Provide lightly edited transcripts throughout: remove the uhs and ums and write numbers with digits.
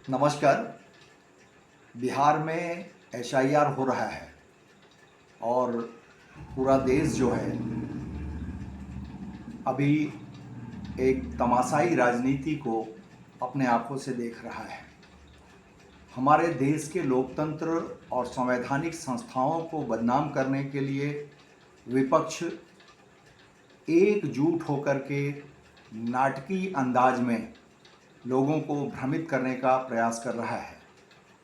नमस्कार। बिहार में एसआईआर हो रहा है और पूरा देश जो है अभी एक तमाशाई राजनीति को अपने आंखों से देख रहा है। हमारे देश के लोकतंत्र और संवैधानिक संस्थाओं को बदनाम करने के लिए विपक्ष एकजुट होकर के नाटकीय अंदाज में लोगों को भ्रमित करने का प्रयास कर रहा है।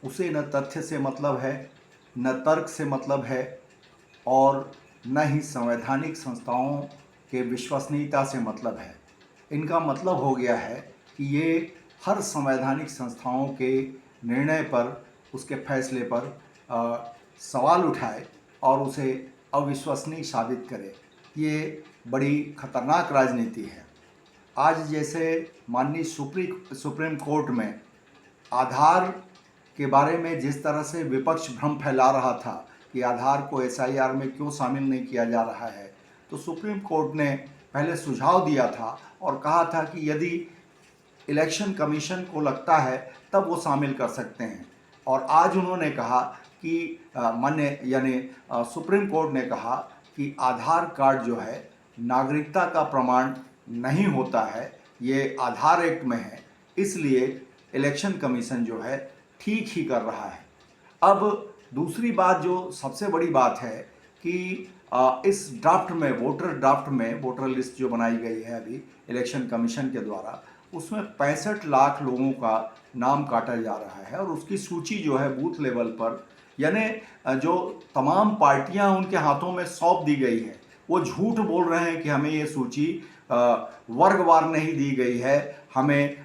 उसे न तथ्य से मतलब है, न तर्क से मतलब है और न ही संवैधानिक संस्थाओं के विश्वसनीयता से मतलब है। इनका मतलब हो गया है कि ये हर संवैधानिक संस्थाओं के निर्णय पर, उसके फैसले पर सवाल उठाए और उसे अविश्वसनीय साबित करे। ये बड़ी खतरनाक राजनीति है। आज जैसे माननीय सुप्रीम कोर्ट में आधार के बारे में जिस तरह से विपक्ष भ्रम फैला रहा था कि आधार को एसआईआर में क्यों शामिल नहीं किया जा रहा है, तो सुप्रीम कोर्ट ने पहले सुझाव दिया था और कहा था कि यदि इलेक्शन कमीशन को लगता है तब वो शामिल कर सकते हैं। और आज उन्होंने कहा कि सुप्रीम कोर्ट ने कहा कि आधार कार्ड जो है नागरिकता का प्रमाण नहीं होता है, ये आधार एक्ट में है, इसलिए इलेक्शन कमीशन जो है ठीक ही कर रहा है। अब दूसरी बात जो सबसे बड़ी बात है कि इस ड्राफ्ट में, वोटर लिस्ट जो बनाई गई है अभी इलेक्शन कमीशन के द्वारा, उसमें 65 लाख लोगों का नाम काटा जा रहा है और उसकी सूची जो है बूथ लेवल पर, यानी जो तमाम पार्टियां उनके हाथों में सौंप दी गई है, वो झूठ बोल रहे हैं कि हमें ये सूची वर्गवार नहीं दी गई है। हमें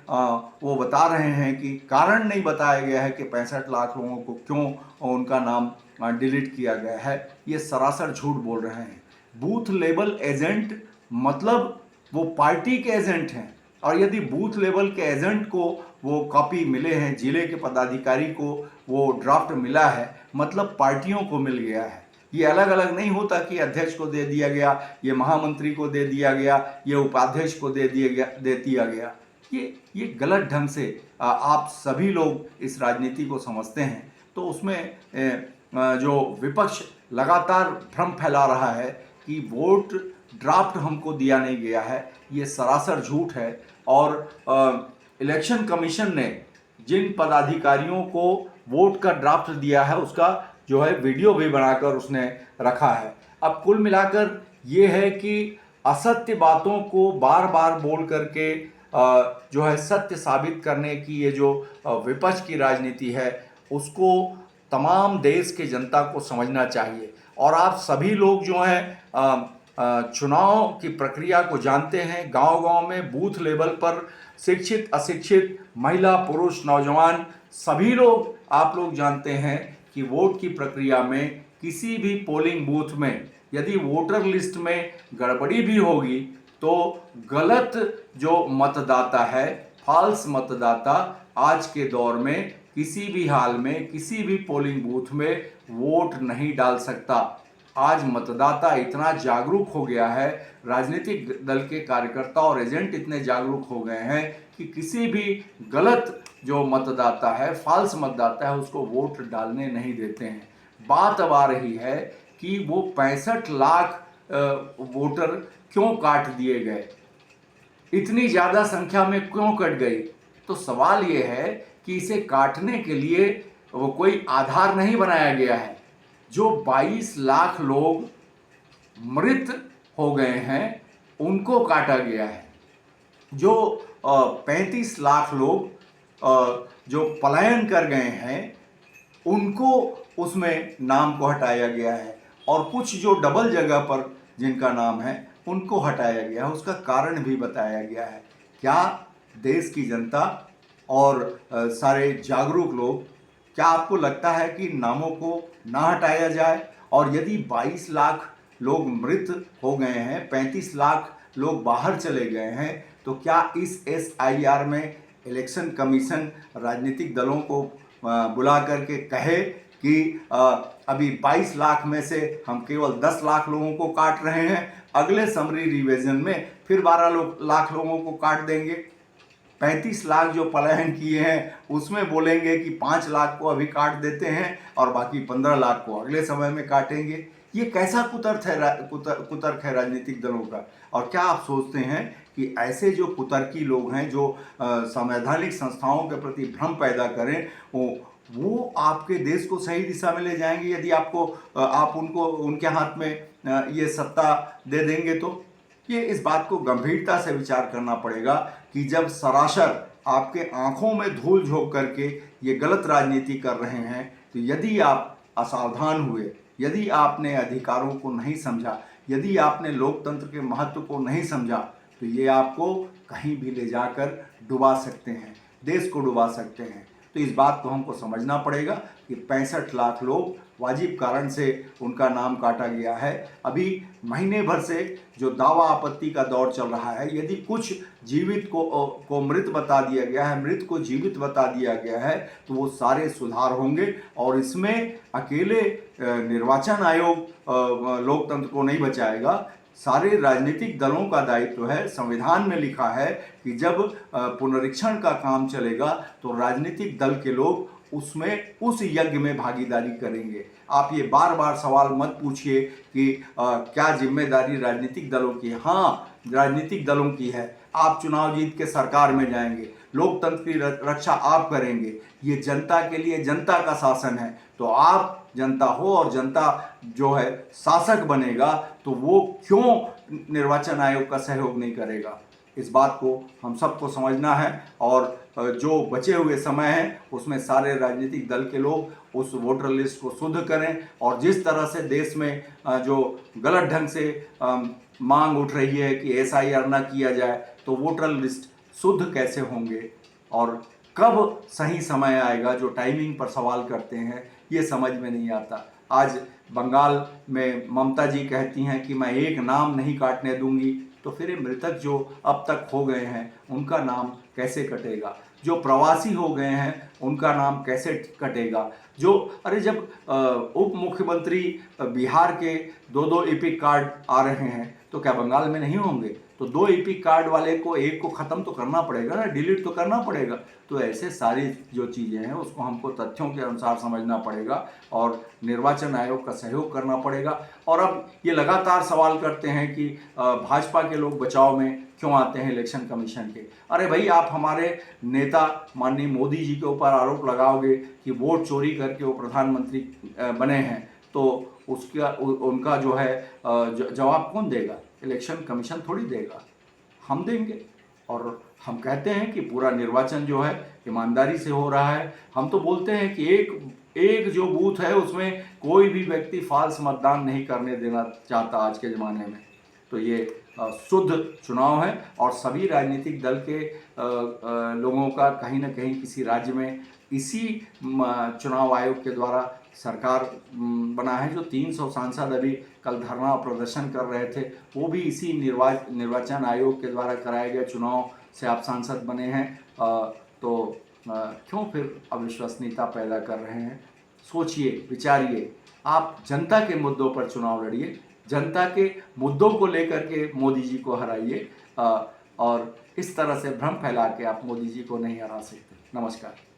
वो बता रहे हैं कि कारण नहीं बताया गया है कि 65 लाख लोगों को क्यों उनका नाम डिलीट किया गया है। ये सरासर झूठ बोल रहे हैं। बूथ लेवल एजेंट मतलब वो पार्टी के एजेंट हैं, और यदि बूथ लेवल के एजेंट को वो कॉपी मिले हैं, जिले के पदाधिकारी को वो ड्राफ्ट मिला है, मतलब पार्टियों को मिल गया है। ये अलग अलग नहीं होता कि अध्यक्ष को दे दिया गया, ये महामंत्री को दे दिया गया, ये उपाध्यक्ष को दे दिया गया। ये गलत ढंग से आप सभी लोग इस राजनीति को समझते हैं। तो उसमें जो विपक्ष लगातार भ्रम फैला रहा है कि वोट ड्राफ्ट हमको दिया नहीं गया है, ये सरासर झूठ है। और इलेक्शन कमीशन ने जिन पदाधिकारियों को वोट का ड्राफ्ट दिया है उसका जो है वीडियो भी बनाकर उसने रखा है। अब कुल मिलाकर ये है कि असत्य बातों को बार बार बोल करके जो है सत्य साबित करने की ये जो विपक्ष की राजनीति है, उसको तमाम देश के जनता को समझना चाहिए। और आप सभी लोग जो हैं चुनाव की प्रक्रिया को जानते हैं। गांव-गांव में बूथ लेवल पर शिक्षित, अशिक्षित, महिला, पुरुष, नौजवान सभी लोग, आप लोग जानते हैं कि वोट की प्रक्रिया में किसी भी पोलिंग बूथ में यदि वोटर लिस्ट में गड़बड़ी भी होगी तो गलत जो मतदाता है, फॉल्स मतदाता, आज के दौर में किसी भी हाल में किसी भी पोलिंग बूथ में वोट नहीं डाल सकता। आज मतदाता इतना जागरूक हो गया है, राजनीतिक दल के कार्यकर्ता और एजेंट इतने जागरूक हो गए हैं कि किसी भी गलत जो मतदाता है, फॉल्स मतदाता है, उसको वोट डालने नहीं देते हैं। बात अब आ रही है कि वो 65 लाख वोटर क्यों काट दिए गए, इतनी ज़्यादा संख्या में क्यों कट गई। तो सवाल ये है कि इसे काटने के लिए वो कोई आधार नहीं बनाया गया है। जो 22 लाख लोग मृत हो गए हैं उनको काटा गया है। जो 35 लाख लोग जो पलायन कर गए हैं उनको उसमें नाम को हटाया गया है, और कुछ जो डबल जगह पर जिनका नाम है उनको हटाया गया है। उसका कारण भी बताया गया है। क्या देश की जनता और सारे जागरूक लोग, क्या आपको लगता है कि नामों को ना हटाया जाए? और यदि 22 लाख लोग मृत हो गए हैं, 35 लाख लोग बाहर चले गए हैं, तो क्या इस एसआईआर में इलेक्शन कमीशन राजनीतिक दलों को बुला करके कहे कि अभी 22 लाख में से हम केवल 10 लाख लोगों को काट रहे हैं, अगले समरी रिवीजन में फिर 12 लाख लोगों को काट देंगे? 35 लाख जो पलायन किए हैं उसमें बोलेंगे कि 5 लाख को अभी काट देते हैं और बाकी 15 लाख को अगले समय में काटेंगे। ये कैसा कुतर्क है राजनीतिक दलों का? और क्या आप सोचते हैं कि ऐसे जो कुतर्की लोग हैं जो संवैधानिक संस्थाओं के प्रति भ्रम पैदा करें वो आपके देश को सही दिशा में ले जाएंगे यदि आप उनको उनके हाथ में ये सत्ता दे देंगे? तो ये इस बात को गंभीरता से विचार करना पड़ेगा कि जब सरासर आपके आंखों में धूल झोंक करके ये गलत राजनीति कर रहे हैं, तो यदि आप असावधान हुए, यदि आपने अधिकारों को नहीं समझा, यदि आपने लोकतंत्र के महत्व को नहीं समझा, तो ये आपको कहीं भी ले जाकर डुबा सकते हैं, देश को डुबा सकते हैं। तो इस बात को हमको समझना पड़ेगा कि 65 लाख लोग वाजिब कारण से उनका नाम काटा गया है। अभी महीने भर से जो दावा आपत्ति का दौर चल रहा है, यदि कुछ जीवित को मृत बता दिया गया है, मृत को जीवित बता दिया गया है, तो वो सारे सुधार होंगे। और इसमें अकेले निर्वाचन आयोग लोकतंत्र को नहीं बचाएगा, सारे राजनीतिक दलों का दायित्व है। संविधान में लिखा है कि जब पुनरीक्षण का काम चलेगा तो राजनीतिक दल के लोग उसमें उस यज्ञ में भागीदारी करेंगे। आप ये बार बार सवाल मत पूछिए कि क्या जिम्मेदारी राजनीतिक दलों की है। हाँ, राजनीतिक दलों की है। आप चुनाव जीत के सरकार में जाएंगे, लोकतंत्र की रक्षा आप करेंगे। ये जनता के लिए जनता का शासन है, तो आप जनता हो और जनता जो है शासक बनेगा, तो वो क्यों निर्वाचन आयोग का सहयोग नहीं करेगा? इस बात को हम सबको समझना है। और जो बचे हुए समय है उसमें सारे राजनीतिक दल के लोग उस वोटर लिस्ट को शुद्ध करें। और जिस तरह से देश में जो गलत ढंग से मांग उठ रही है कि SIR ना किया जाए, तो वोटर लिस्ट शुद्ध कैसे होंगे और कब सही समय आएगा? जो टाइमिंग पर सवाल करते हैं ये समझ में नहीं आता। आज बंगाल में ममता जी कहती हैं कि मैं एक नाम नहीं काटने दूंगी, तो फिर मृतक जो अब तक हो गए हैं उनका नाम कैसे कटेगा? जो प्रवासी हो गए हैं उनका नाम कैसे कटेगा? जब उप मुख्यमंत्री बिहार के 2 एपिक कार्ड आ रहे हैं, तो क्या बंगाल में नहीं होंगे? तो 2 एपिक कार्ड वाले को एक को ख़त्म तो करना पड़ेगा ना, डिलीट तो करना पड़ेगा। तो ऐसे सारी जो चीज़ें हैं उसको हमको तथ्यों के अनुसार समझना पड़ेगा और निर्वाचन आयोग का सहयोग करना पड़ेगा। और अब ये लगातार सवाल करते हैं कि भाजपा के लोग बचाव में क्यों आते हैं इलेक्शन कमीशन के। अरे भाई, आप हमारे नेता माननीय मोदी जी के ऊपर आरोप लगाओगे कि वोट चोरी करके वो प्रधानमंत्री बने हैं, तो उनका जो है जवाब कौन देगा? इलेक्शन कमीशन थोड़ी देगा, हम देंगे। और हम कहते हैं कि पूरा निर्वाचन जो है ईमानदारी से हो रहा है। हम तो बोलते हैं कि एक जो बूथ है उसमें कोई भी व्यक्ति फाल्स मतदान नहीं करने देना चाहता आज के ज़माने में। तो ये शुद्ध चुनाव है और सभी राजनीतिक दल के लोगों का कहीं ना कहीं किसी राज्य में इसी चुनाव आयोग के द्वारा सरकार बना है। जो 300 सांसद अभी कल धरना प्रदर्शन कर रहे थे, वो भी इसी निर्वाचन आयोग के द्वारा कराए गए चुनाव से आप सांसद बने हैं। तो क्यों फिर अविश्वसनीयता पैदा कर रहे हैं? सोचिए, विचारिए। आप जनता के मुद्दों पर चुनाव लड़िए, जनता के मुद्दों को लेकर के मोदी जी को हराइए। और इस तरह से भ्रम फैला के आप मोदी जी को नहीं हरा सकते। नमस्कार।